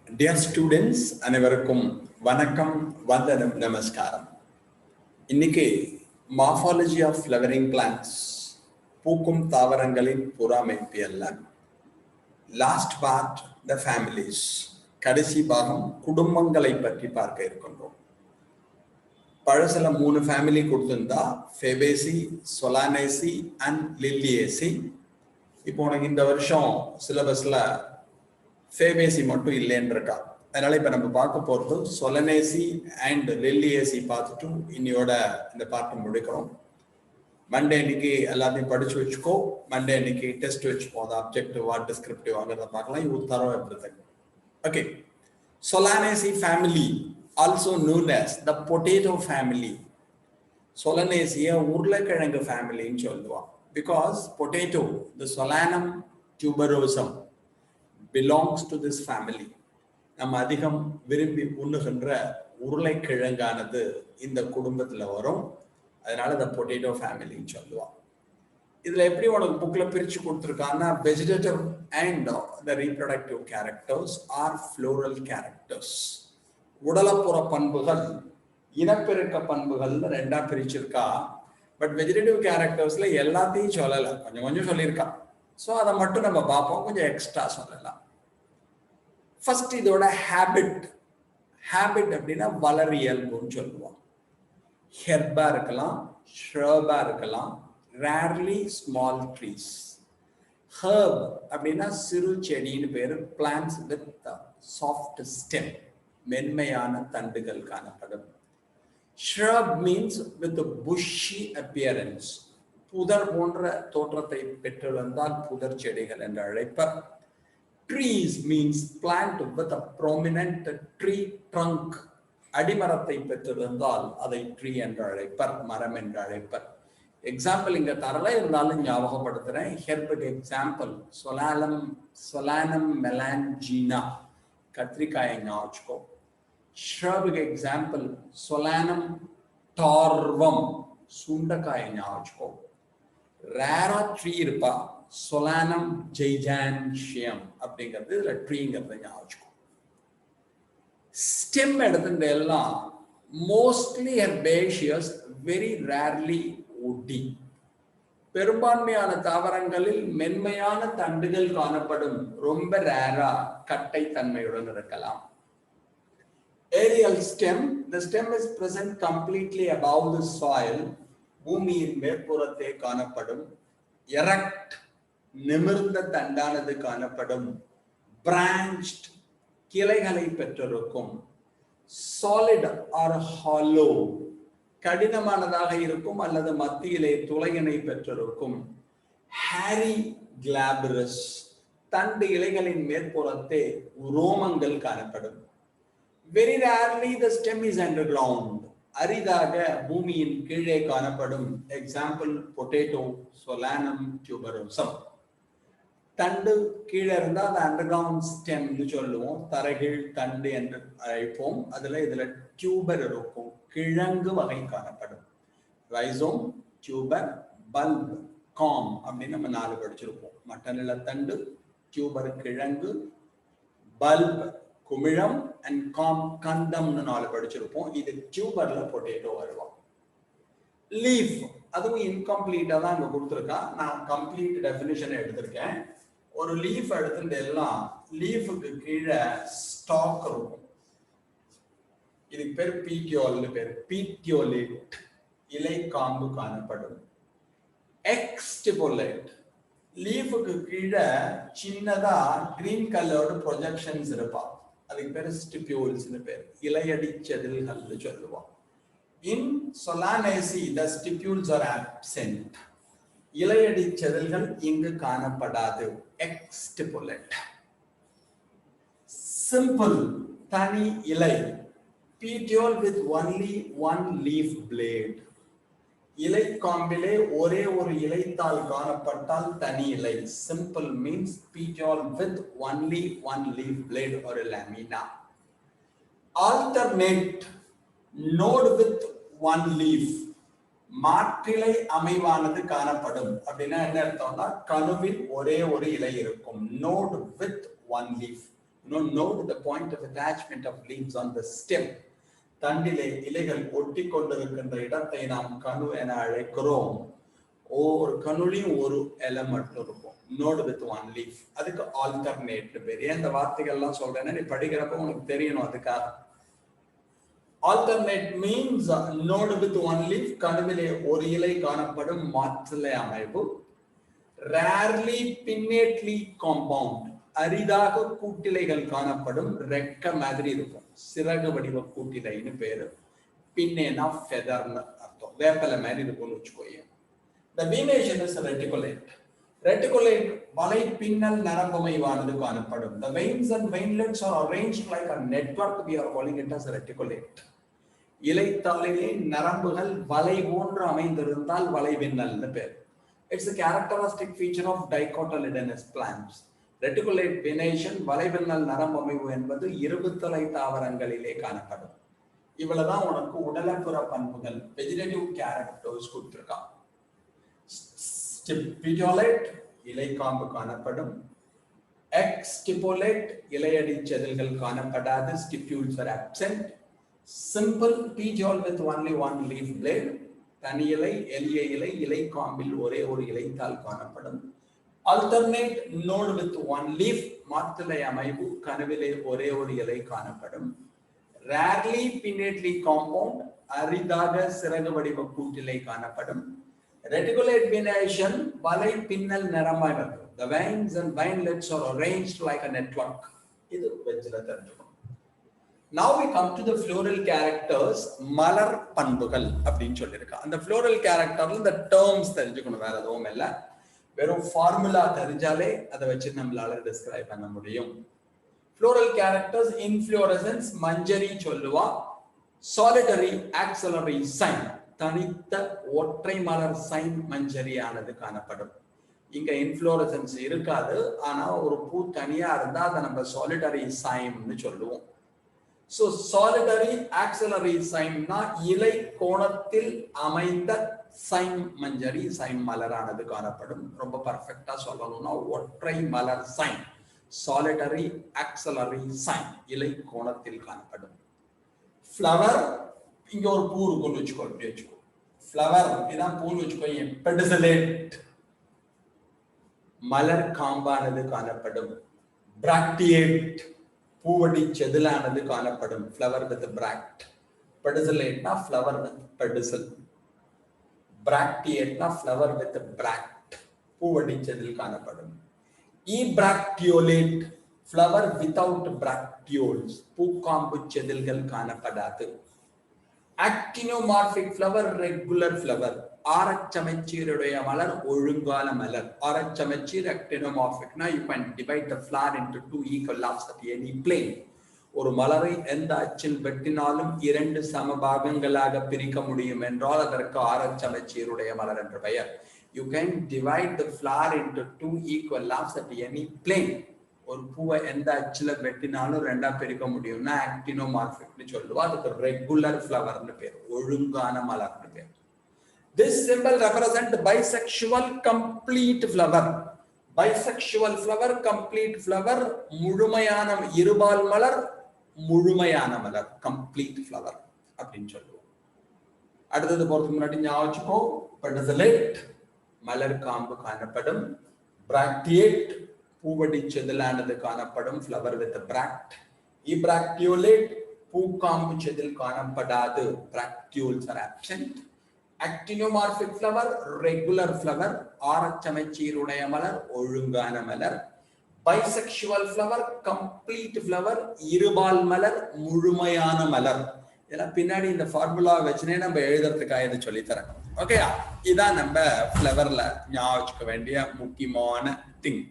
Dear students, அனைவருக்கும் வணக்கம், வந்தனம், நமஸ்காரம். இன்னைக்கு மார்ஃபாலஜி ஆஃப் ஃப்ளவரிங் பிளான்ட்ஸ், பூக்கும் தாவரங்களின் புறமைப்பியல்ல லாஸ்ட் பார்ட் த ஃபேமிலிஸ், கடைசி பாகம் குடும்பங்களை பற்றி பார்க்க இருக்கின்றோம். பழசில 3 ஃபேமிலி கொடுத்திருந்தா, ஃபேபேசி, சொலானேசி அண்ட் லில்லியேசி. இப்போ உனக்கு இந்த வருஷம் சிலபஸ்ல ஃபேபேசி மட்டும் இல்லைன்னு இருக்கா. அதனால இப்ப நம்ம பார்க்க போறது சொலனேசி அண்ட் லில்லியேசி பார்த்துட்டு இன்னையோட இந்த பார்ட்டு முடிக்கிறோம். மண்டே அன்னைக்கு எல்லாத்தையும் படிச்சு வச்சுக்கோ. மண்டே அன்னைக்கு டெஸ்ட் வச்சுப்போம். அது அப்ஜெக்டிவா டிஸ்கிரிப்டிவ் ஆகிறத பார்க்கலாம். You through everything. Okay, Solanaceae family also known as the potato family. Solanaceae உருளைக்கிழங்கு ஃபேமிலின்னு சொல்லுவான். Because potato, the solanum tuberosum, belongs to this family. நம்ம அதிகம் விரும்பி உண்ணுகின்ற உருளைக்கிழங்கானது இந்த குடும்பத்துல வரும். அதனால இந்த பொட்டேட்டோ ஃபேமிலின்னு சொல்லுவான். இதுல எப்படி உனக்கு புக்ல பிரிச்சு கொடுத்துருக்காங்கன்னா, vegetative and the reproductive characters or floral characters. உடலப்புற பண்புகள், இனப்பெருக்க பண்புகள்னு 2ஆ பிரிச்சிருக்கா. பட் வெஜிடேட்டிவ் கேரக்டர்ஸ்ல எல்லாத்தையும் சொல்லலை, கொஞ்சம் கொஞ்சம் சொல்லியிருக்கா. ஸோ அதை மட்டும் நம்ம பார்ப்போம், கொஞ்சம் எக்ஸ்ட்ரா சொல்லலாம். ஃபர்ஸ்ட் இதோட ஹேபிட் அப்படின்னா வளர் இயல்புன்னு சொல்லுவோம். ஹெர்பா இருக்கலாம், ஷ்ரபா இருக்கலாம், ரேர்லி ஸ்மால் ட்ரீஸ். ஹெர்ப் அப்படின்னா சிறு செடின்னு பேரு. பிளான்ட்ஸ் வித் சாஃப்ட் ஸ்டெம், மென்மையான தண்டுகள் காணப்படும். Shrub means with Bussy appearance, புதர் போன்ற தோற்றத்தை பெற்றிருந்தால் புதர் செடிகள் என்று அழைப்பர். Trees means plant with a prominent tree trunk. அடிமரத்தை பெற்றிருந்தால் அதை ட்ரீ என்று அழைப்பர், மரம் என்று அழைப்பர். எக்ஸாம்பிள் இங்க தரல, இருந்தாலும் ஞாபகப்படுத்துறேன். ஹெர்புக்கு எக்ஸாம்பிள் சொலானம் மெலான்ஜினா, கத்திரிக்காயை ஞாபகம். ஷ்ரபுக்கு எக்ஸாம்பிள் சொலானம் டார்வம், சுண்டக்காயை ஞாபகம். ரேரா ட்ரீ இருப்பா, சொலானம் ஜெய்ஜான்ஷியம் அப்படிங்கிறது இதுல ட்ரீங்கிறத ஞாபகம். ஸ்டெம் எடுத்துட்டு எல்லாம் மோஸ்ட்லி ஹெர்பேஷியஸ், வெரி ரேர்லி வுட்டி. பெரும்பான்மையான தாவரங்களில் மென்மையான தண்டுகள் காணப்படும், ரொம்ப ரேரா கட்டை தன்மையுடன் இருக்கலாம். Aerial stem, the stem is present completely above the soil, பூமியின் மேற்புறத்தே காணப்படும். எரக்ட், நிமிர்ந்த தண்டானது காணப்படும். பிரான்ச்ட், கிளைகளை பெற்றிருக்கும். சாலிட் ஆர் ஹாலோ, கடினமானதாக இருக்கும் அல்லது மத்தியிலே துளையினை பெற்றிருக்கும். ஹேரி கிளாபரஸ், தண்டு இலைகளின் மேற்புறத்தே ரோமங்கள் காணப்படும். Very rarely the stem is underground, அரிதாக பூமியின் கீழே காணப்படும். Example potato, சொலானம் tuberosum. தண்டு கீழே இருந்தா அது அண்டர்கிரவுண்ட் ஸ்டெம்னு சொல்லுவோம், தரைகீழ் தண்டு என்று அழைப்போம். இதுல டியூபர் இருக்கும், கிழங்கு வகை காணப்படும். ரைசோம், டியூபர், பல்ப், காம் அப்படின்னு நம்ம 4 படிச்சிருப்போம். மட்டநில தண்டு, டியூபர் கிழங்கு, பல்ப் குமிழம் அண்ட் காம் கந்தம்னு 4 படிச்சிருப்போம். இது டியூபர்ல பொட்டேட்டோ வருவோம். லீஃப், அதுவும் இன்கம்ப்ளீட்டா தான் இங்க கொடுத்துருக்கா. நான் கம்ப்ளீட் டெஃபினிஷன் எடுத்திருக்கேன். ஒரு லீஃப் எடுத்துட்டு எல்லாம் லீஃபுக்கு கீழே ஸ்டாக் இருக்கும். இதுக்கு பேர் பீட்டியோல்னு பேர். பீட்டியோலேட், இலை காம்பு காணப்படும். எக்ஸ்டிபோலேட், லீஃபுக்கு கீழே சின்னதா கிரீன் கலர்டு ப்ரொஜெக்ஷன்ஸ் இருப்பா. அதுக்கு பேர் ஸ்டிபியூல்ஸ்னு பேர், இலையடி செதில்கள் சொல்லுவோம். இன் சொலானேசி the stipules are absent. இலையடி செதில்கள் இங்கு காணப்படாது. எக்ஸ்டிபுலேட். சிம்பிள், தனி இலை. petiole with only one leaf blade. இலை காம்பிலே ஒரே ஒரு இலைத்தாள் காணப்பட்டால் தனி இலை. Simple means petiole with only one leaf blade or a lamina. Alternate, node with one leaf. மாற்றிலை அமைவானது காணப்படும். அப்படின்னா என்ன அர்த்தம்னா, கணுவில் ஒரே ஒரு இலை இருக்கும். Node with one leaf. Note the point of attachment of leaves on the stem. தண்டிலே இலைகள் ஒட்டி கொண்டிருக்கின்ற இடத்தை நாம் கணு என அழைக்கிறோம். ஒவ்வொரு கணுலையும் ஒரு இலை மட்டும் இருக்கும். Node with one leaf. அதுக்கு ஆல்டர்னேட் பேர். ஏன் இந்த வார்த்தைகள்லாம் சொல்றேன்னா நீ படிக்கிறப்ப உனக்கு தெரியணும். அதுக்காக alternate means node with one leaf, கணுவிலே ஒரு இலை காணப்படும் மாற்றிலை அமைப்பு. ரேர்லி பின்னேட்லி காம்பவுண்ட், அரிதாக கூட்டிலைகள் காணப்படும். ரெக்க மாதிரி இருக்கும், சிறகு வடிவ கூட்டிலைன்னு பேரு. பின்னேனா ஃபெதர்னு அர்த்தம், வேப்பலை மாதிரி இருக்கும்னு வச்சுக்கோங்க. The venation is reticulate. Reticulate வலை பின்னல் நரம்பமைவானது காணப்படும். The veins and veinlets are arranged like a network. We are calling it as reticulate. இலைத்தாளிலே நரம்புகள் வலை போன்று அமைந்திருந்தால் வலைவின்னல்னு பேர். It's a characteristic feature of dicotyledonous plants. Reticulate venation வலைவின்னல் நரம்பமைவு என்பது இருபுத்தலை தாவரங்களிலே காணப்படும். இவ்வளவுதான் உனக்கு உடலப்புற பண்புகள், வெஜிடேட்டிவ் கேரக்டர்ஸ் கொடுத்திருக்கான். Petiolate இலை காம்பு காணப்படும். Exstipulate இலையடி செதில்கள் காணப்படாது. Stipules are absent. Simple petiole with only one leaf blade. தனி இலை, எளிய இலை, இலை காம்பில் ஒரே ஒரு இலைத்தாள் காணப்படும். Alternate node with one leaf, மாற்றிலை அமைப்பு, கணுவிலே ஒரே ஒரு இலை காணப்படும். Rarely pinnately compound, அரிதாக சிறகு வடிவ கூட்டிலை காணப்படும். Reticulate venation, வலை பின்னல் நரம்பமைப்பு. The veins and veinlets are arranged like a network. இது வெஞ்சில தெரிஞ்சுக்கணும். Now we come to the floral characters, மலர் பண்புகள் அப்படின்னு சொல்லியிருக்கா. அந்த floral characterல இந்த terms தெரிஞ்சுக்கணும், வேற எதுவும் இல்லை. வெறும் ஃபார்முலா தெரிஞ்சாலே அதை வச்சு நம்மளால டிஸ்கிரைப் பண்ண முடியும். floral characters, inflorescence மஞ்சரி சொல்லுவா. solitary axillary sign, தனித்த ஒற்றை மலர் சைன் மஞ்சரியானது காணப்படும். இங்க இன்ஃப்ளோரசன்ஸ் இருக்காது, ஆனா ஒரு பூ தனியா இருந்தா அதை நம்ம சாலிடரி சைன்னு சொல்லுவோம். சோ சாலிடரி ஆக்சிலரி சைன்னா இலை கோணத்தில் அமைந்த சைன் மஞ்சரி, சைன் மலரானது காணப்படும். ரொம்ப பர்ஃபெக்டா சொல்லணும்னா ஒற்றை மலர் சைன், சாலிடரி ஆக்சிலரி சைன், இலை கோணத்தில் காணப்படும். ஃப்ளவர், இங்க ஒரு பூ இருக்குன்னு வச்சுக்கோ, இப்படி வச்சுக்கோ. ஃப்ளவர் இதான் பூன்னு வச்சுக்கோ. பெடிசலேட் மலர் காம்பானது காணப்படும். பிராக்டியேட் பூவடி செதிலானது காணப்படும். Flower with bract. பெடிசலேட்னா ஃப்ளவர் வித் பெடிசல். பிராக்டியேட்னா ஃப்ளவர் வித் பிராக்ட், பூவடி செதில் காணப்படும். இப்ராக்டியோலேட் ஃப்ளவர் வித்தவுட் பிராக்டியோல்ஸ், பூக்காம்பு செதில்கள் காணப்படாது. ஆக்டினோமார்பிக் ஃப்ளவர், ரெகுலர் ஃப்ளவர், ஆரச்சமைச்சீருடைய மலர், ஒழுங்கான மலர். ஆரச்சமைச்சீர் ஆக்டினோமார்பிக்னா you can divide the flower into two equal halves at any plane. ஒரு மலரை எந்த அச்சில் வெட்டினாலும் இரண்டு சமபாகங்களாக பிரிக்க முடியும் என்றால் அதற்கு ஆரச்சமைச்சீருடைய மலர் என்று பெயர். You can divide the flower into two equal halves at any plane. ஒரு பூவை எந்த அச்சுல வெட்டினாலும் ரெண்டா பிரிக்க முடியும்னா ஆக்டினோமார்பிக்னு சொல்லுவா. அதுக்கு ரெகுலர் ஃப்ளவர்னு பேர், ஒழுங்கான மலர்னு பேர். This symbol represent bisexual complete flower. Bisexual flower, complete flower, முழுமையான இருபால் மலர், முழுமையான மலர், complete flower அப்படின்னு சொல்லுவோம். அடுத்தது போறதுக்கு முன்னாடி ஞாபகம், பெடிசலேட் மலர் காம்பு காணப்படும். பிராக்டியேட் பூவடி செதிலானது காணப்படும். Flower with பிராக்ட். இப்ராக்டியோலேட் பூக்காம்பு செதில் காணப்படாது. Bracteoles are absent. Actinomorphic flower, regular flower, ஆரச்சமைச்சீருடைய மலர், ஒழுங்கான மலர். பைசெக்சுவல் ஃப்ளவர், கம்ப்ளீட் ஃப்ளவர், இருபால் மலர், முழுமையான மலர். இதெல்லாம் பின்னாடி இந்த ஃபார்முலா வச்சுனே நம்ம எழுதுறதுக்காக இதை சொல்லித்தரேன். ஓகே, இதான் நம்ம ஃப்ளவர்ல ஞாபகம் வச்சுக்க வேண்டிய முக்கியமான திங்.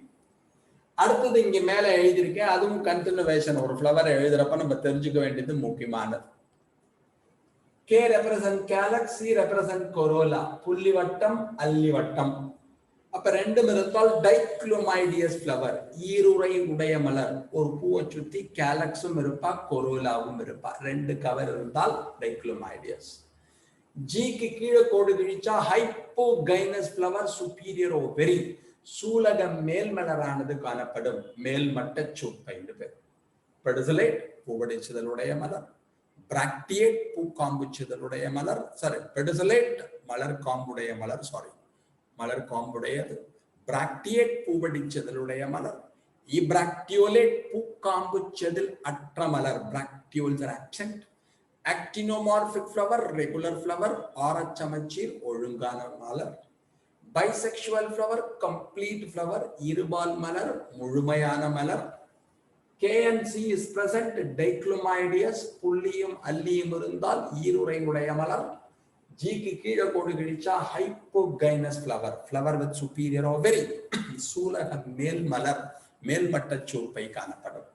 அடுத்தது இங்க மேல எழுதியிருக்கேன், அதுவும் கண்டினியூவேஷன். ஒரு ஃப்ளவர் எழுதுறப்ப நம்ம தெரிஞ்சுக்க வேண்டியது முக்கியமானது. K represent calyx, C represent corolla. புள்ளி வட்டம், அல்லி வட்டம். அப்ப ரெண்டும் இருந்தால் டைக்ளோமைடியஸ் ஃப்ளவர், ஈருறை உடைய மலர். ஒரு பூவை சுத்தி கேலக்ஸும் இருப்பா, கொரோலாவும் இருப்பா. ரெண்டு கவர் இருந்தால் டைக்ளோமைடியஸ். ஜிக்கு கீழே கோடு கிழிச்சா ஹைப்போகைனஸ் ஃப்ளவர், சுப்பீரியர் ஓவெரி, சூலக மேல் மலரானது காணப்படும். மேல்மட்ட சூப்பை பேர். பெடிசலேட் பூவடிச்சுதலுடைய மலர், பிராக்டியேட் பூக்காம்புச்சுதலுடைய மலர், சாரி பெடிசலேட் மலர் காம்புடைய மலர், சாரி மலர் காம்புடையது, பிராக்டியேட் பூவடிச்சதலுடைய மலர், இப்ராக்டியோலேட் பூக்காம்புச்சதில் அற்ற மலர், bracteoles are absent, actinomorphic flower, regular flower, ஆரச்சமச்சீர் ஒழுங்கான மலர், bisexual flower, complete flower, இருபால் மலர் முழுமையான மலர், KNC is present, diclomydious, புள்ளியும் அல்லியும் இருந்தால் ஈருறை உடைய மலர், ஜிக்கு கீழே கோடு கிழிச்சா hypogynous flower, flower with superior ovary, சூலக மேல் மலர், மேல்மட்ட சூப்பை காணப்படும்.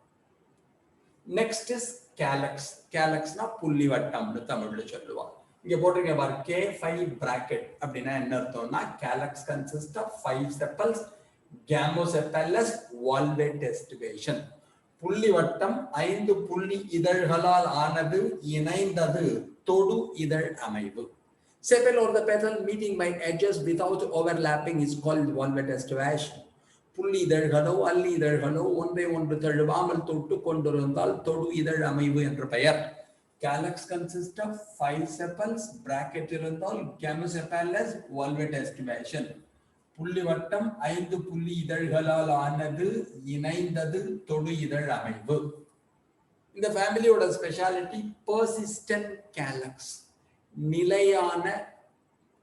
Next is கேலக்ஸ். கேலக்ஸ்னா புள்ளிவட்டம்னு தமிழ்ல சொல்லுவாங்க. இங்க போட்டிருக்க பாரு K5 bracket அப்படின்னா என்ன அர்த்தம்னா கேலக்ஸ் consist of 5 chappals, கேமோசெப்பலஸ், valvate aestivation. புள்ளிவட்டம் 5 புள்ளி இதழ்களால் ஆனது, இணைந்தது, தொடு இதழ் அமைவு. Sepal or the petal meeting by edges without overlapping is called valvate estivation. புள்ளி இதழ்களோ அல்லி இதழ்களோ ஒன்றை ஒன்று தழுவாமல் தொட்டு கொண்டிருந்தால் தொடு இதழ் அமைவு என்று பெயர். Calyx consists of 5 sepals, bracket இருந்தால் gamosepalous, valvate estivation. புள்ளிவட்டம் 5 புள்ளி இதழ்களால் ஆனது, இணைந்தது, தொடு இதழ் அமைவு. இந்த ஃபேமிலியோட ஸ்பெஷாலிட்டி பெர்சிஸ்டன்ட் கேலக்ஸ், நிலையான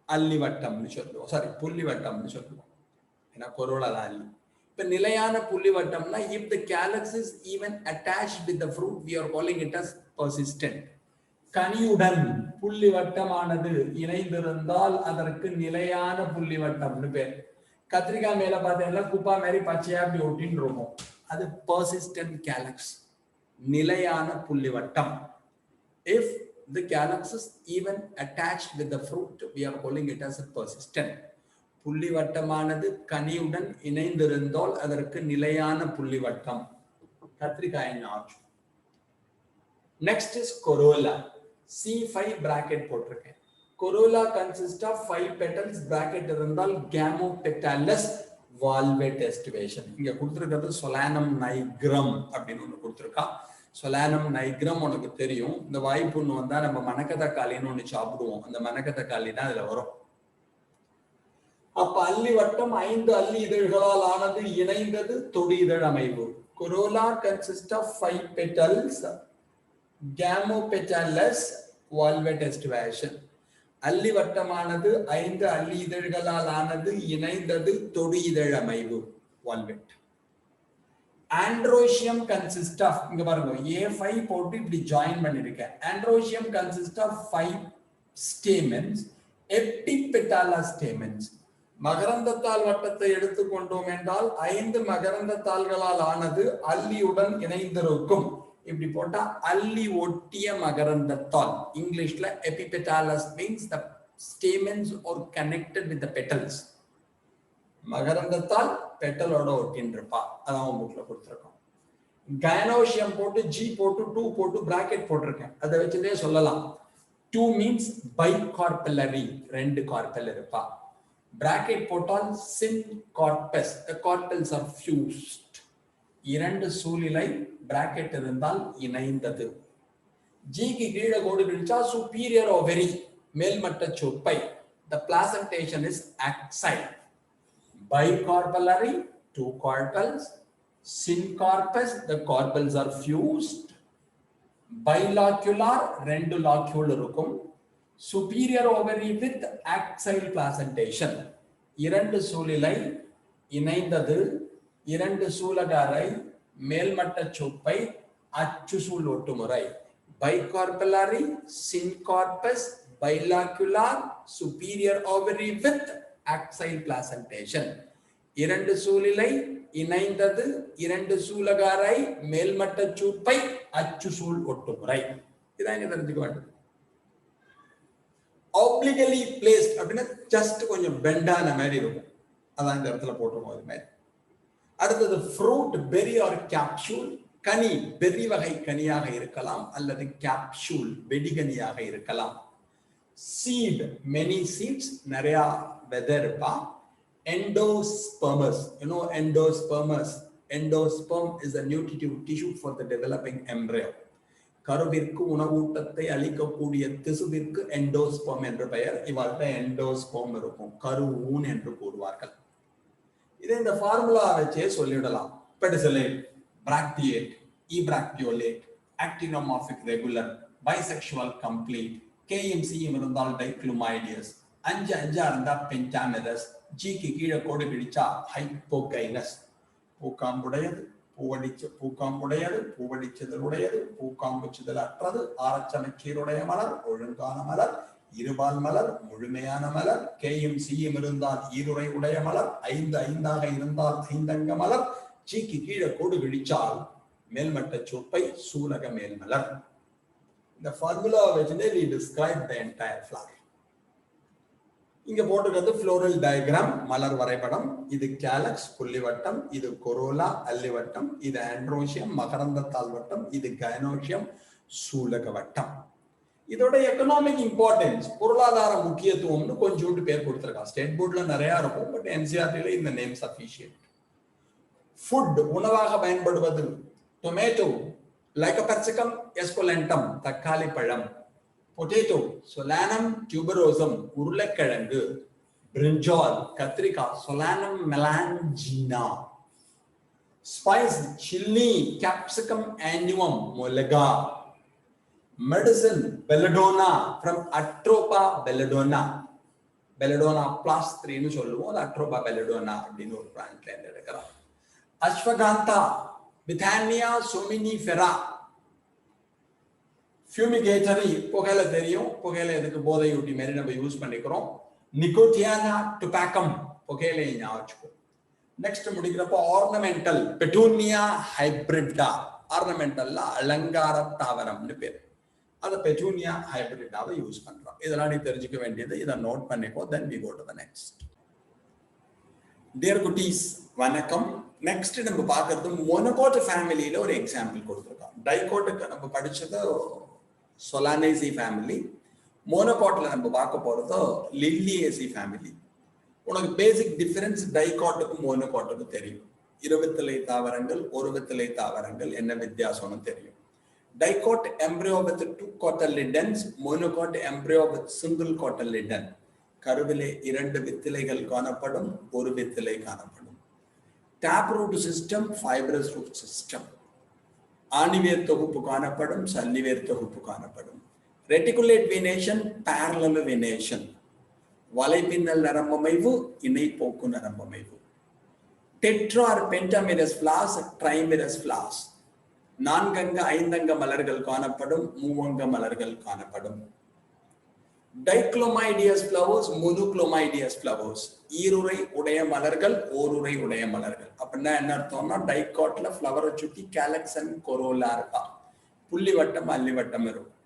அல்லிவட்டம்னு சொல்லுவோம், சாரி புள்ளிவட்டம்னு சொல்லுவோம், ஏன்னா கொரோலா அல்லி. இப்ப நிலையான புள்ளிவட்டம்னா if the calyx is even attached with the fruit we are calling it as persistent. கனியுடன் புள்ளிவட்டமானது இணைந்திருந்தால் அதற்கு நிலையான புள்ளிவட்டம்னு பேர். கத்திரிக்காய் மேல பார்த்தீங்கன்னா குப்பா மாதிரி பச்சையா அப்படி ஒட்டின்னு இருக்கும், அது persistent calyx, நிலையான புள்ளிவட்டம். If the calyx is even attached with the fruit we are calling it as a persistent. புள்ளிவட்டமானது கனியுடன் இணைந்திருந்தால் அதற்கு நிலையான புள்ளிவட்டம், கத்திரிக்காயின் ஆர்ச். Next is corolla. C5 bracket போட்டிருக்கேன். Corolla consist of 5 petals, bracket இருந்தால் gamopetallous, valvate estivation. இங்க கொடுத்திருக்கிறது சொலானம் நைக்ரம் அப்படின்னு ஒண்ணு கொடுத்திருக்கா. சொலானம் நைக்ரம் உனக்கு தெரியும், இந்த வாய்ப்புன்னு வந்தா நம்ம மணக்கத்தக்காளின்னு ஒண்ணு சாப்பிடுவோம், அந்த மணக்கத்தக்காளி தான் இதுல வரும். அப்ப அல்லி வட்டம் 5 அல்லி இதழ்களால் ஆனது, இணைந்தது, தொடு இதழ் அமைவு. Corolla consist of 5 petals, gamopetallous, valvate estivation. அல்லி வட்டமானது 5 அல்லி இதழ்களால் ஆனது, இணைந்தது, தொடு இதழ் அமைவு, valvate. Androecium consists of, இங்க பாருங்க A5 போட்டு இப்படி ஜாயின் பண்ணிருக்கேன். Androecium consists of 5 stamens, epipetala stamens. மகரந்தத்தாள் வட்டத்தை எடுத்துக்கொண்டோம் என்றால் 5 மகரந்த தாள்களால் ஆனது, அல்லியுடன் இணைந்திருக்கும். இப்படி போட்டா அல்லி ஒட்டிய மகரந்தத்தாள். இங்கிலீஷ்ல epipetalous means the stamens are connected with the petals. மகரந்தத்தால் பெட்டலோட ஒட்டின்றிருப்பா, அதான் புக்ல கொடுத்திருக்கோம். கைனோசியம் போட்டு G போட்டு 2 போட்டு பிராக்கெட் போட்டிருக்கேன், அதை வச்சுட்டே சொல்லலாம். 2 means bicarpellary, 2 கார்பெல் இருப்பா. பிராக்கெட் போட்டால் syncarpous, the carpels are fused. 2 சூலிலை, bracket இருந்தால் இணைந்தது. ஜிக்கு கீழே கோடு கிழிச்சா superior ovary, மேல்மட்ட சூப்பை. The placentation is axile. Bicarpellary, 2 carpels. Syncarpous, the carpels are fused. Bilocular, 2 locule இருக்கும். Superior ovary with axile placentation. 2 சூலிலை, இணைந்தது, 2 சூலகாரை, மேல்மட்ட சூப்பை, அச்சு சூல் ஒட்டுமுறை. Bicarpellary, syncarpous, bilocular, superior ovary with axile placentation. 2 சூலிலை, இணைந்தது, 2 சூலகாரை, மேல்மட்ட சூப்பை, அச்சு சூல் ஒட்டுமுறை. இதான் இங்க தெரிஞ்சுக்க வேண்டும். Obliquely placed அப்படின்னா ஜஸ்ட் கொஞ்சம் பெண்டான மாதிரி இருக்கும், அதான் இந்த இடத்துல போட்டுருவோம். அது மாதிரி அடுத்தது ஃப்ரூட், பெரி ஆர் கேப்சூல். கனி, பெரி வகை கனியாக இருக்கலாம் அல்லது கேப்சூல், வெடிகனியாக இருக்கலாம். சீட், மெனி சீட்ஸ், நிறைய விதை இருப்பா. Endospermous, endospermous, Endosperm is a nutritive tissue for the developing embryo. கருவிற்கு உணவூட்டத்தை அளிக்கக்கூடிய திசுவிற்கு எண்டோஸ்போம் என்று பெயர். இவர்கிட்ட எண்டோஸ்போம் இருக்கும், கருவூன் என்று கூறுவார்கள். இதை இந்த ஃபார்முலா வச்சே சொல்லிடலாம். பெடிசலேட், பிராக்டியேட், ஈபிராக்டியோலேட், ஆக்டினோமார்பிக் ரெகுலர், பைசெக்சுவல் கம்ப்ளீட், கேஎம்சியும் இருந்தால் டைக்ளோமைடியஸ், 5 இருந்தா பென்டாமெரஸ், ஜிக்கு கீழே கோடு பிடிச்சா ஹைப்போகைனஸ். பூக்காம்புடையது, பூக்காம்புடையது, பூவடிச்சதலுடையது, பூக்காம்புச்சுதல் அற்றது, ஆரச்சமைச்சீருடைய மலர், ஒழுங்கான மலர், இருபால் மலர், முழுமையான மலர், கேஎம்சியும் இருந்தால் ஈருறை உடைய மலர், 5 இருந்தால் 5 மலர், ஜிக்கு கீழே கோடு பிடிச்சால் மேல்மட்ட சொப்பை சூலக மேல்மலர். இந்த ஃபார்முலா வச்சுட்டு we describe the entire flower. இங்க போட்டுக்கிறது ஃப்ளோரல் டயக்ராம், மலர் வரைபடம். இது கேலக்ஸ் புள்ளிவட்டம், இது கொரோலா அல்லிவட்டம், இது ஆண்ட்ரோசியம் மகரந்த தாழ்வட்டம், இது கைனோசியம் சூலக வட்டம். இதோட எக்கனாமிக் இம்பார்ட்டன்ஸ், பொருளாதார முக்கியத்துவம்னு கொஞ்சோண்டு பேர் கொடுத்திருக்காங்க. ஸ்டேட் போர்ட்ல நிறைய இருக்கும், பட் என்சிஆர்டில இந்த நேம் சஃபிஷியன்ட். ஃபுட், உணவாக பயன்படுவது டொமேட்டோ, லைகோபெர்சிகம் எஸ்குலென்டம் தக்காளி பழம், பொட்டேட்டோ சொலானம் டியூபரோசம் உருளைக்கிழங்கு, பிரிஞ்சால் கத்திரிக்காய் Solanum melongena, spice chilli Capsicum annuum மொலகா, medicine belladonna from Atropa belladonna, belladonna plus 3ன்னு சொல்லுவோம், அது அட்ரோபா பெலடோனா அப்படின்னு ஒரு பிளான்ட்ல இருந்து எடுக்கிறோம். அஸ்வகாந்தா பிதானியா சோமினிஃபெரா, ஃபியூமிகேட்டரி புகையில தெரியும், புகையில எதுக்கு போதையூட்டி மாரி நம்ம யூஸ் பண்ணிக்கிறோம். நிகோட்டியானா டுபாக்கம் புகையிலையை ஞாபகம். நெக்ஸ்ட் முடிக்கிறப்போ ஆர்னமெண்டல் பெட்டூனியா ஹைபிரிட்டா, ஆர்னமெண்டல்ல அலங்கார தாவரம்னு பேர், அதை பெட்டூனியா ஹைபிரிட்டாவை யூஸ் பண்றோம். இதெல்லாம் நீ தெரிஞ்சுக்க வேண்டியது, இதை நோட் பண்ணிக்கோ. then we go to the next. Dear குட்டீஸ் வணக்கம். நெக்ஸ்ட் நம்ம பார்க்கறது மோனோகாட் ஃபேமிலியில ஒரு எக்ஸாம்பிள் கொடுத்துருக்கோம். டைகோட்டுக்கு நம்ம படிச்சது சொலானேசி ஃபேமிலி, மோனோகாட்ல நம்ம பார்க்க போறது லில்லியேசி ஃபேமிலி. உனக்கு பேசிக் டிஃபரன்ஸ் டைகாட்டுக்கும் மோனோகாட்டுக்கும் தெரியும். இருவித்தலை தாவரங்கள், ஒரு வித்தலை தாவரங்கள் என்ன வித்தியாசம்னு தெரியும். Dicot embryo with 2 cotyledons, monocot embryo with single cotyledon. கருவிலே 2 வித்திலைகள் காணப்படும், ஒரு வித்திலை காணப்படும். Tap root system, fibrous root system. ஆணிவேர் தொகுப்பு காணப்படும், சல்லிவேர் தொகுப்பு காணப்படும். Reticulate venation, parallel venation. வலைப்பின்னல் நரம்பமைவு, இணைப்போக்கு நரம்பமைவு. டெட்ரார் பென்டாமிரஸ் ஃபிளாஸ், ட்ரைமிரஸ் ஃபிளாஸ். 4 அங்க 5 அங்க மலர்கள் காணப்படும், 3 அங்க மலர்கள் காணப்படும். டைக்ளோமைடியஸ் ஃப்ளவர்ஸ், மோனோக்ளோமைடியஸ் ஃப்ளவர்ஸ். ஈருறை உடைய மலர்கள், ஓருறை உடைய மலர்கள். அப்படின்னா என்ன அர்த்தம்னா, டைகாட்ல ஃப்ளவரை சுற்றி கேலக்ஸ் அண்ட் கொரோலா இருக்கா, புள்ளிவட்டம் அல்லிவட்டம் இருக்கும்.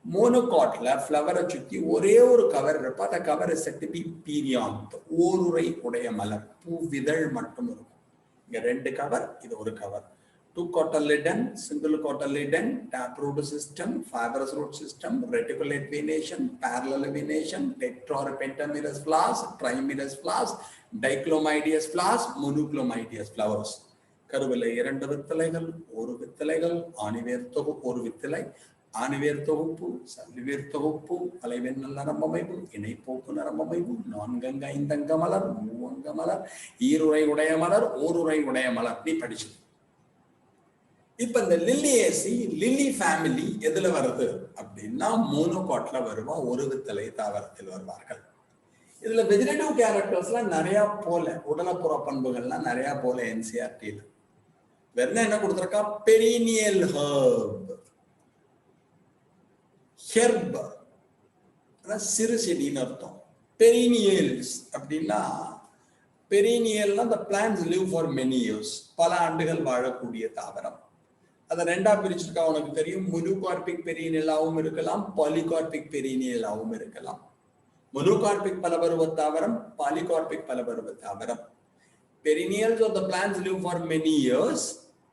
மோனோகாட்ல ஃப்ளவரை சுற்றி ஒரே ஒரு கவர் இருப்பா, அந்த கவர் செட் பி பீரியாந்த், ஓருறை உடைய மலர், பூ விதழ் மட்டும் இருக்கும். இங்க 2 கவர், இது ஒரு cover. 2 cotyledon, single cotyledon, taproot system, fibrous root system, reticulate venation, parallel venation, tetra or pentamerous flowers, trimerous flowers, dichlomydious flowers, monochlomydious flowers. கருவிலை 2 வித்தலைகள், ஒரு வித்தலைகள், ஆணிவேர் தொகுப்பு, ஒரு வித்தலை, ஆணிவேர் தொகுப்பு, சல்லிவேர் தொகுப்பு, அலைவெண்ணல் நரம்பமைவு, இணைப்போக்கு நரம்பமைவு, 4 அங்க 5 அங்க மலர், 3 அங்க மலர், ஈருறை உடைய மலர், ஓருறை உடைய மலர். நீ படிச்சு. இப்ப இந்த லில்லியேசி, லில்லி ஃபேமிலி எதுல வருது அப்படின்னா மோனோகாட்ல வருவா, ஒரு வித்தலை தாவரத்தில் வருவார்கள். இதுல வெஜிடேட்டிவ் கேரக்டர்ஸ்லாம் நிறைய போல, உடலப்புற பண்புகள்லாம் நிறைய போல என்சிஆர்டில. வேற என்ன கொடுத்திருக்கா, பெரினியல் ஹெர்ப், சிறு செடின்னு அர்த்தம். பெரினியல்ஸ் அப்படின்னா, பெரினியல்னா the plants live for many years, பல ஆண்டுகள் வாழக்கூடிய தாவரம். அதை 2ஆ பிரிச்சிருக்கா, உனக்கு தெரியும். மொனோகார்பிக் பெரினியலாவும் இருக்கலாம், பாலிகார்பிக் பெரினியலாவும் இருக்கலாம். மொனோகார்பிக் பலபருவ தாவரம், பாலிகார்பிக் பலபருவ தாவரம். Perennials of the plants live for many years,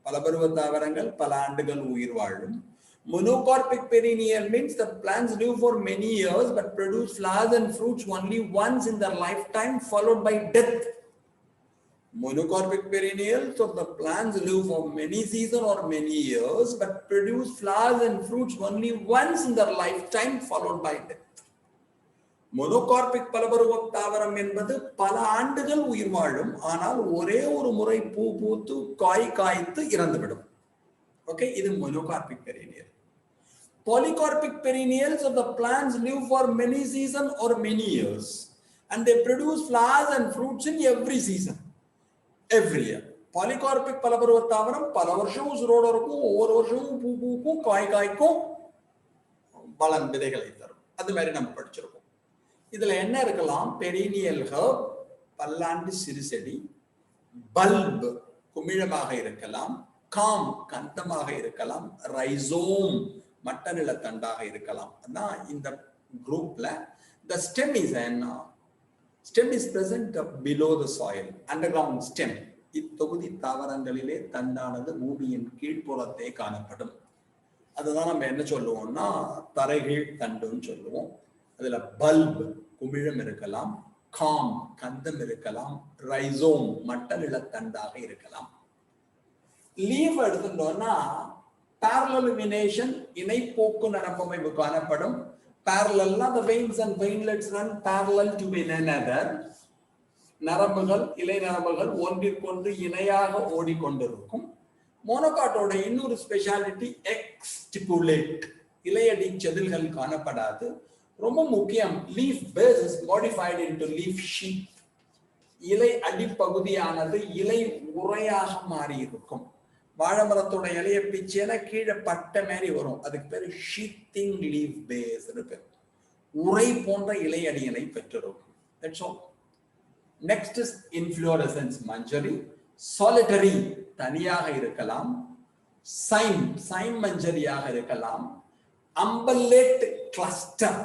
பலபருவ தாவரங்கள் பல ஆண்டுகள் உயிர் வாழும். Monocarpic perennial means the plants live for many years but produce flowers and fruits only once in their lifetime, followed by death. Monocarpic perennials of the plants live for many seasons or many years, but produce flowers and fruits only once in their lifetime, followed by death. மொனோகார்பிக் பலபருவ தாவரம் என்பது பல ஆண்டுகள் உயிர் வாழும், ஆனால் ஒரே ஒரு முறை பூ பூத்து காய் காய்த்து இறந்துவிடும். ஓகே, இது மொனோகார்பிக் perineal. Polycarpic perennials of the plants live for many seasons or many years, and they produce flowers and fruits in every season, every year. Polycarpic பலபருவ தாவரம் பல வருஷம் உயிரோட இருக்கும், ஒவ்வொரு வருஷமும் பூ பூக்கும், காய் காய்க்கும், பலன் விதைகளை தரும். அது மாதிரி நம்ம படிச்சிருக்கோம். இதுல என்ன இருக்கலாம்? பெரினியல் ஹர்ப், பல்லாண்டு சிறுசெடி, பல்ப் குமிழமாக இருக்கலாம், காம் கந்தமாக இருக்கலாம், ரைசோம் மட்ட நிலத்தண்டாக இருக்கலாம். அதான் இந்த குரூப்ல the stem is present below the soil, underground stem. இத்தொகுதி தாவரங்களிலே தண்டானது பூமியின் கீழ்ப்புறத்தே காணப்படும். அதுதான் நம்ம என்ன சொல்லுவோம்னா தரைகீழ் தண்டுன்னு சொல்லுவோம். அதுல பல்ப் குமிழம் இருக்கலாம், காம் கந்தம் இருக்கலாம், ரைசோம் மட்ட நிலத்தண்டாக இருக்கலாம். லீஃப் எடுத்துட்டோம்னா parallelination இணைப்போக்கு நரம்பமைப்பு காணப்படும். parallelனா the veins and veinlets run parallel to one another. நரம்புகள் இலை நரம்புகள் ஒன்றிற்கொன்று இணையாக ஓடிக்கொண்டிருக்கும். மோனோகாட்டோட இன்னொரு ஸ்பெஷாலிட்டி எக்ஸ்டிபுலேட், இலையடி செதில்கள் காணப்படாது. ரொம்ப முக்கியம், leaf base is modified into leaf sheath. இலை அடிப்பகுதியானது இலை உரையாக மாறி இருக்கும். வாழைமரத்தோட இலையை பிச்சேனா கீழே பட்டை மாதிரி வரும், அதுக்கு பேரு ஷீத்திங் லீஃப் பேஸ் இருக்கு. உரை போன்ற இலை அடியனை பெற்றிருக்கும். That's all. Next is inflorescence Manjari. solitary தனியாக இருக்கலாம், சைம் மஞ்சரியாக இருக்கலாம், அம்பல்லேட் கிளஸ்டர்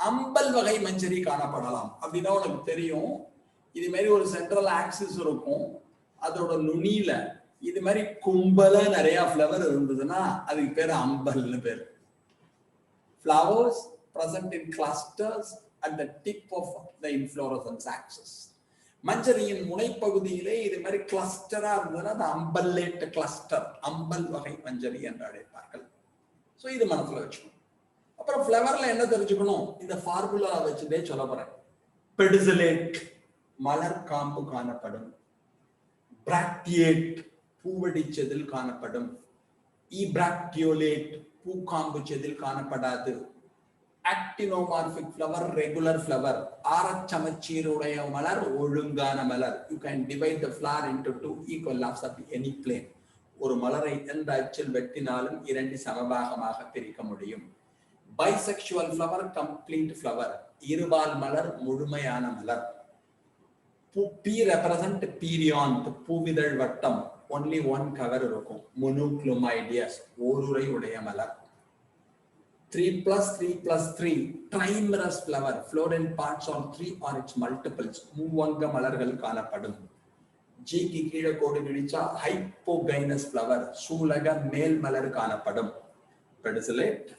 அம்பல் வகை மஞ்சரி காணப்படலாம். அப்படின்னா உனக்கு தெரியும், இது மாதிரி ஒரு சென்ட்ரல் ஆக்சிஸ் இருக்கும், அதோட நுனியில இது மாதிரி கும்பல நிறைய ஃப்ளவர் இருந்ததுன்னா அதுக்கு பேர் அம்பல்னு பேர். flowers present in clusters at the tip of the inflorescence axis. மஞ்சரியின் முனைப்பகுதியிலே இது மாதிரி கிளஸ்டரா இருந்ததுன்னா அது அம்பல்லேட் கிளஸ்டர், அம்பல் வகை மஞ்சரி என்று அழைப்பார்கள். ஸோ இது மனசுல வச்சுக்கணும். அப்புறம் ஃப்ளவர்ல என்ன தெரிஞ்சுக்கணும்? இந்த ஃபார்முலா வச்சுட்டே சொல்ல போறேன். பெடிசலேட் மலர் காம்பு காணப்படும், பிராக்டியேட் பூவடி செதில் காணப்படும், ஈபிராக்டியோலேட் பூக்காம்பு செதில் காணப்படாது, ஆக்டினோமார்பிக் ஃப்ளவர் ரெகுலர் ஃப்ளவர் ஆரச்சமச்சீருடைய மலர் ஒழுங்கான மலர். You can divide the flower into two equal lobes of any plane. ஒரு மலரை எந்த அச்சில் வெட்டினாலும் இரண்டு சமபாகமாக பிரிக்க முடியும். பைசெக்சுவல் ஃப்ளவர் கம்ப்ளீட் ஃப்ளவர், இருபால் மலர் முழுமையான மலர். பி ரெப்ரசன்ட் பீரியான்ட் பூவிதழ் வட்டம், ஒன்லி ஒன் கவர் இருக்கும். மொனோக்ளோமைடியஸ் ஓருரை உடைய மலர். 3+3+3 trimerous flower, floral parts on 3 or its multiples, மூவங்க மலர்கள் காணப்படும். ஜிக்கு கீழே கோடு கிழிச்சா ஹைப்போகைனஸ் ஃப்ளவர், சூலக மேல் மலர் காணப்படும். பெடிசலேட்,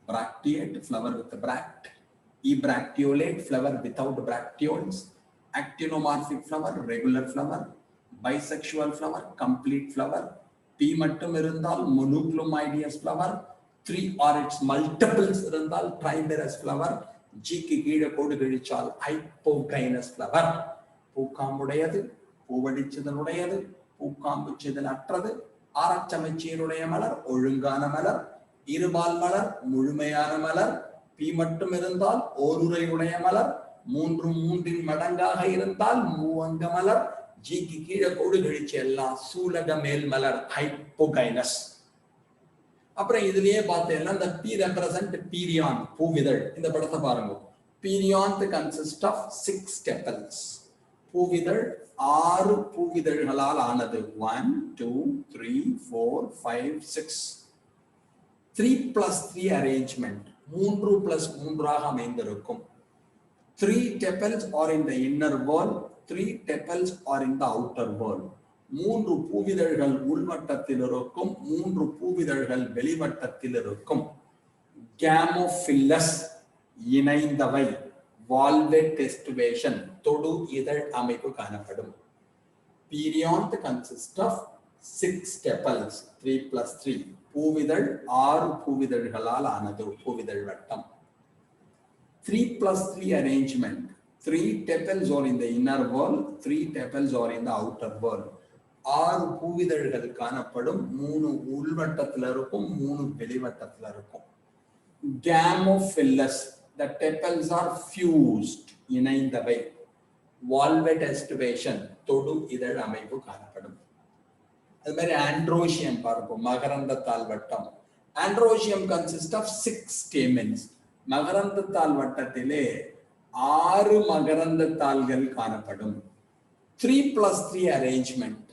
bracteate flower with bract, ebracteolate flower without bracteoles, actinomorphic flower regular flower, bisexual flower complete flower, P மட்டும் இருந்தால் monoclonidious flower, 3 or its multiples இருந்தால் trimerous flower, G க்கு கீழே கோடு கிழிச்சால் hypogynous flower. பூக்காம்புடையது, பூவடிச்சதனுடையது, பூக்காம்பு செதில் அற்றது, ஆரச்சமைச்சீருடைய மலர் ஒழுங்கான மலர், இருபால் மலர் முழுமையான மலர், பி மட்டும் இருந்தால் ஓருரை உடைய மலர், மூன்றின் மடங்காக இருந்தால் மூவங்க மலர், ஜிக்கு கீழே கோடு கழிச்ச எல்லாம் சூலக மேல் மலர் ஹைப்போகைனஸ். அப்புறம் இதுலயே பார்த்தேன்னா இந்த பி ரெப்ரசன்ட் பீரியான் பூவிதழ். இந்த படத்தை பாருங்க. பீரியான் கன்சிஸ்ட் ஆஃப் 6 ஸ்டெப்பல்ஸ். பூவிதழ் 6 பூவிதழ்களால் ஆனது. 1 2 3 4 5 6. 3+3 அரேஞ்ச்மெண்ட், 3+3 அமைந்திருக்கும். 3 tepals are in the inner wall, 3 tepals are in the outer wall. 3 பூவிதழ்கள் உள்வட்டத்தில் இருக்கும், 3 பூவிதழ்கள் வெளிவட்டத்தில் இருக்கும். கேமோஃபில்லஸ் இணைந்தவை. வால்வெட் டெஸ்டுவேஷன் தொடு இதழ் அமைப்பு காணப்படும். Perianth consists of 6 tepals, 3 plus 3. பூவிதழ் 6 பூவிதழ்களால் ஆனது பூவிதழ் வட்டம். 3 plus 3 arrangement. 3 tepals are in the inner wall, 3 tepals are in the outer wall. 6 பூவிதழ்கள் காணப்படும், 3 உள்வட்டத்தில் இருக்கும், 3 வெளிவட்டத்தில் இருக்கும். Gamophilous, the tepals are fused, இணைந்தவை. Valvate aestivation, தொடு இதழ் அமைப்பு காணப்படும். அது மாதிரி ஆண்ட்ரோசியம் பார்ப்போம், மகரந்தத்தாள் வட்டம். Androecium consists of 6 stamens. மகரந்தத்தாள் வட்டத்திலே 6 மகரந்தத்தாள்கள் காணப்படும். 3 plus 3 arrangement,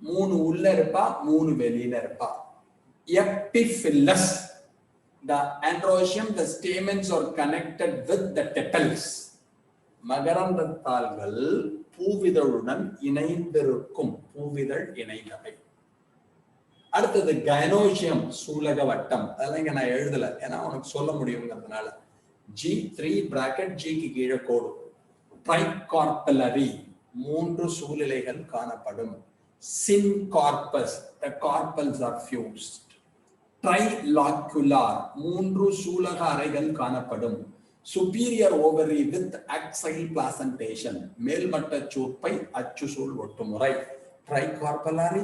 3 உள்ள இருப்பா, 3 வெளியில இருப்பா. Epiphyllous, the androecium, the stamens are connected with the tepals. மகரந்தத்தாள்கள் பூவிதழுடன் இணைந்திருக்கும், பூவிதழ் இணைந்தவை. அடுத்தது கைனோசியம், சூலக வட்டம். அதெல்லாம் இங்க நான் எழுதல, ஏன்னா உனக்கு சொல்ல முடியுங்கிறதுனால. G3 bracket G க்கு கீழே கோடு. Tricarpellary, 3 சூலிலைகள் காணப்படும். Syncarpus, the carpels are fused. Trilocular, 3 சூலக அறைகள் காணப்படும். Superior ovary with axile placentation, மேல்மட்ட சூற்பை அச்சுசூல் ஒட்டுமுறை. Tricarpellary,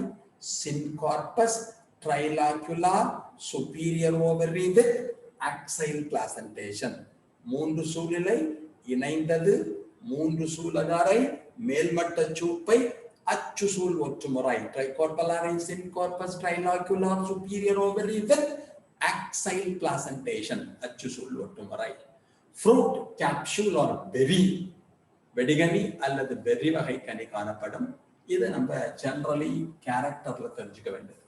syncarpus, trilocular, superior ovary with axile placentation. 3 சூலிலை இணைந்தது, 3 சூலகாரை, மேல்மட்ட சூப்பை அச்சுசூல் ஒற்றுமுறை. Tricarpellary, syncarpus, trilocular, superior ovary with axile placentation, அச்சுசூல் ஒட்டுமுறை. Fruit, capsule or berry, வெடிகனி அல்லது berry வகை கனி காணப்படும். இது நம்ம ஜெனரலி கேரக்டர்ல தெரிஞ்சுக்க வேண்டியது.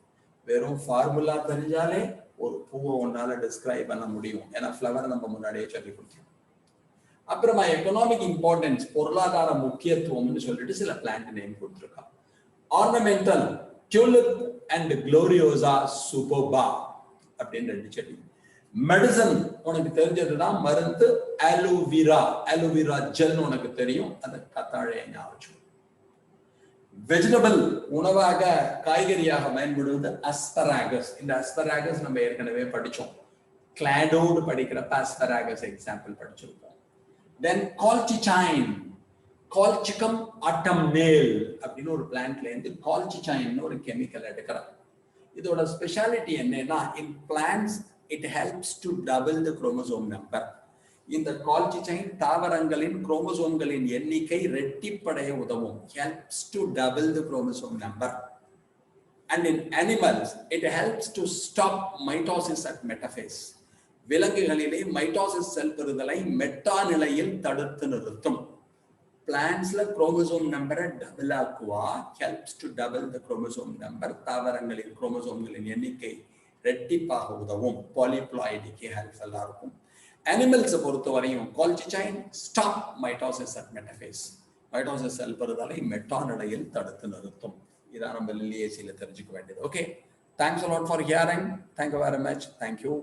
வெறும் ஃபார்முலா தெரிஞ்சாலே ஒரு பூவை ஒன்னால டிஸ்கிரைப் பண்ண முடியும், ஏன்னா ஃப்ளவர் நம்ம முன்னாடியே சொல்லி கொடுத்தோம். அப்புறமா எக்கனாமிக் இம்பார்ட்டன்ஸ், பொருளாதார முக்கியத்துவம்னு சொல்லிட்டு சில பிளான்ட் நேம் கொடுத்துருக்கான். ஆர்னமெண்டல், டியூலிப் அண்ட் குளோரியோசா சூப்பர்பா அப்படின்னு 2 செடி. மெடிசன் உனக்கு தெரிஞ்சதுதான், மருந்து அலோவேரா, அலோவேரா ஜெல் உனக்கு தெரியும், அந்த கத்தாழையை ஞாபகம். வெஜிடபிள், உணவாக காய்கறியாக பயன்படுவது அஸ்பராகஸ். இந்த அஸ்பராகஸ் நம்ம ஏற்கனவே படிச்சோம், கிளாடோடு படிக்கிறப்ப அஸ்பராகஸ் எக்ஸாம்பிள் படிச்சிருக்கோம். தென் கால்சிச்சைன், கால்சிகம் ஆட்டம்னேல் அப்படின்னு ஒரு பிளான்ட்ல இருந்து கால்சிச்சைன் ஒரு கெமிக்கல் எடுக்கிறாங்க. இதோட ஸ்பெஷாலிட்டி என்னன்னா, இன் plants it helps to double the chromosome number. இந்த கால்சிச்சைன் தாவரங்களின் குரோமோசோம்களின் எண்ணிக்கை ரெட்டிப்படைய உதவும். helps to double the chromosome number. And in animals it helps to stop mitosis at metaphase. விலங்குகளிலே மைட்டோசிஸ் செல் பெறுதலை மெட்டா நிலையில் தடுத்து நிறுத்தும். பிளான்ட்ஸ்ல குரோமோசோம் நம்பரை டபுள் ஆக்குவா, helps to double the chromosome number. தாவரங்களின் குரோமோசோம்களின் எண்ணிக்கை ரெட்டிப்பாக உதவும். பாலிப்ளாய்டிக்கு ஹெல்ப்ஃபுல்லா இருக்கும். அனிமல்ஸ் பொறுத்தவரையும் colchicine stop mitosis at metaphase, mitosis cell பெறுதலை மெட்டா நிலையில் தடுத்து நிறுத்தும். இதான் நம்ம லிலியேசியில தெரிஞ்சுக்க வேண்டியது. Okay, thanks a lot for hearing. Thank you very much. Thank you.